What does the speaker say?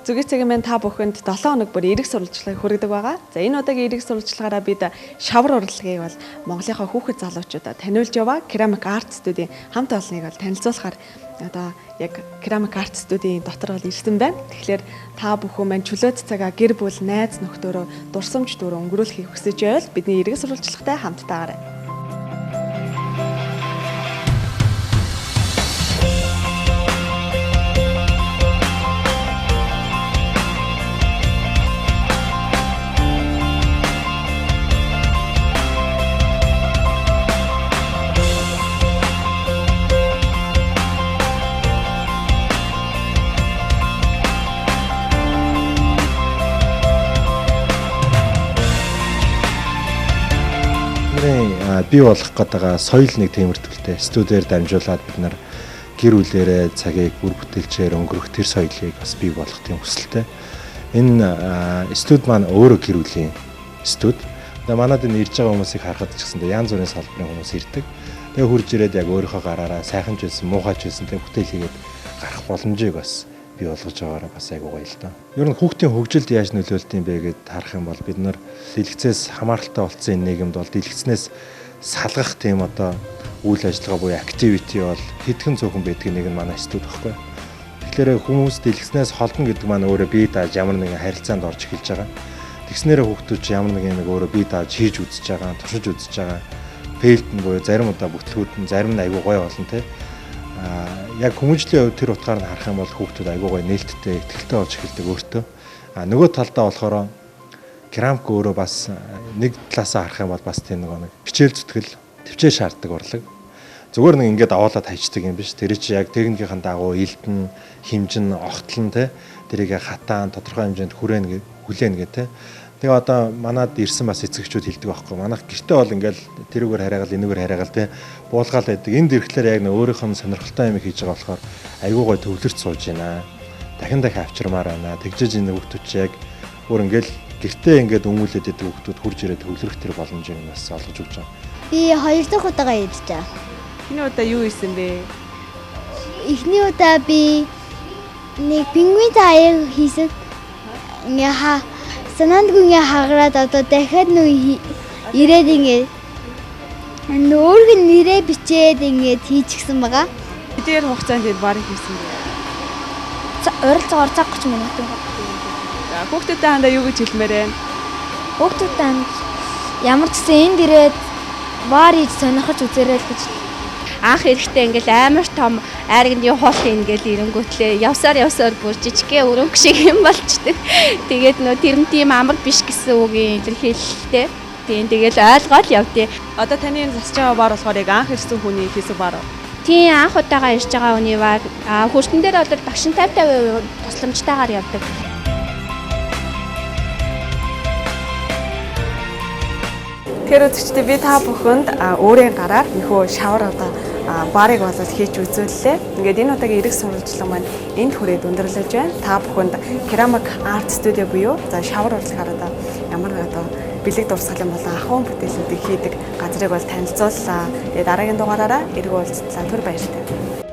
Зүгээс цагийн маань та бүхэнд 7 хоног бүр эрэг сурвалжлагыг хүргэдэг байгаа. За энэ удаагийн эрэг сурвалжлагаараа бид шавар урлагийг бол Монголынхаа хүүхэд залуучуудад таниулж яваа. Керамик арт студийн хамт олныг бол танилцуулахаар одоо яг керамик арт студийн дотор бол ирсэн байна. Тэгэхээр та бүхэн маань чөлөөт цагаа гэр бүл, найз нөхдөөрөө дурсамж дүүрэн өнгөрүүлэхийг хүсэж байвал бидний эрэг сурвалжлагатай хамттаагаарай. Бий болох гэдэг соёл нэг тэмэрдүүлтэй студиэр дамжуулаад бид нар гэр бүлээрээ цагийг бүр бүтээлчээр өнгөрөх тэр соёлыг бас бий болгох тийм хүсэлтэй. Энэ студ маань өөрөө гэр бүлийн студ. Тэгээ манад энэ ирж байгаа хүмүүсийг харахад ч гэсэндээ янз бүрийн салбарын хүмүүс ирдэг. Тэгээ хурж ирээд яг өөрийнхөө гараараа сайхан ч байсан, муухай ч байсан тийм бүтээл хийгээд гарах боломжийг бас бий болгож байгаараа бас айгуу гоё л доо. Ер нь хүүхдийн хөгжилд яаж нөлөөлт юм бэ гэдээ харах юм бол бид нар дэлгэцээс хамааралтай болсон энэ нийгэмд бол дэлгэцнээс салгах тийм одоо үйл ажиллагаа буюу activity бол хэдхэн цөөхөн байдгийг нэг нь манай студ баггүй. Тэгэхээр хүмүүс дэлгэцнээс холдно гэдэг маань өөрөө бие дааж ямар нэгэн харилцаанд орж эхэлж байгаа. Тэгснээрээ хүүхдүүд ч ямар нэгэн өөрөө бие дааж хийж үзэж байгаа, туршиж үзэж байгаа. Фейлд нь буюу зарим удаа бүтлгүүд нь зарим нь айгүй гоё болно те. Яг хүмүүжлийн хувьд тэр утгаар нь харах юм бол хүүхдүүд айгүй гоё нээлттэй, ихтэй болж эхэлдэг өөртөө. Нөгөө талдаа болохоор керамик өөрөө бас нэг талаасаа харах юм бол бас тийм нэг хичээл зүтгэл, төвчөө шаарддаг урлаг. Зүгээр нэг ингээд аваалаад хайчдаг юм биш. Тэр чинь яг техникийн дагуу элдэн, хэмжин, огтлон те тэрийг хатаан тодорхой хэмжээнд хүлээн гэ те. Тэгээ одоо манад ирсэн бас эцэгчүүд хэлдэг байхгүй. Манайх гэртээ бол ингээл тэрүүгээр хараагаал энүүгээр хараагаал те буулгаал байдаг. Энд ирэхлээр яг нэг өөрийнх нь сонирхолтой юм хийж байгаа болохоор айгүй гой төвлөрч сууж байна. Дахин авчирмаар байна. Тэгжээж энэ хүүхдүүд чи яг өөр ингээл гэртээ ингээд өмүүлээд идэг хүүхдүүд хурж ирээд төвлөрөх тэр боломжийг бас олгож өгч байгаа. Би 2 дахь удаага ирж байгаа. Энэ удаа юу хийсэн бэ? Эхний удаа би нэг пингвин аяг хийсэн. Ингээ санаандгүй ингээ хагараад одоо дахиад ирээд ингээ нөөрг нэрээ бичээд ингээ хийчихсэн байгаа. Хэдийгээр хугацаанд бид барыг хийсэн бэ? Ойролцоогоор цаг 30 минут байна. Хүүхдүүдтэй хандаа юу гэж хэлмээр байна? Хүүхдүүдтэй ямар ч гэсэн энд ирээд баар хийж сонирхож үзээрэй л гэж. Анх эрэхтэй ингээл амар том айрганы хоол ингээл ирэнгүүтлээ явсаар бүр жижигхэн өрөнгө шиг юм болчдөг. Тэгээд нөө тэр нь тийм амар биш гэсэн үгийн илэрхийлэлтэй. Тийм тэгэл ойлгоод явдээ. Одоо таны засаж байгаа баар болохоор яг анх ирсэн хүний хийсэн баар уу? Тийм анх удаага ирж байгаа хүний баар хүртэн дээр бол багш нь 50% тусламжтайгаар явдаг. Тэгэхээр үзэгчдээ би та бүхэнд өөрийн гараар нөхөө шавар одоо баарыг болоод хийж үзүүллээ. Ингээд энэ удаагийн эрэг сурвалжлага маань энд хүрээд өндөрлөж байна. Та бүхэнд керамик арт студио буюу за шавар урлагаар одоо ямар одоо бэлэг дурсгалын болон ахуйн бүтээлүүдийг хийдэг газрыг бол танилцууллаа. Тэгээд дараагийн дугаараараа эрг уулзлаа. Түр баяртай.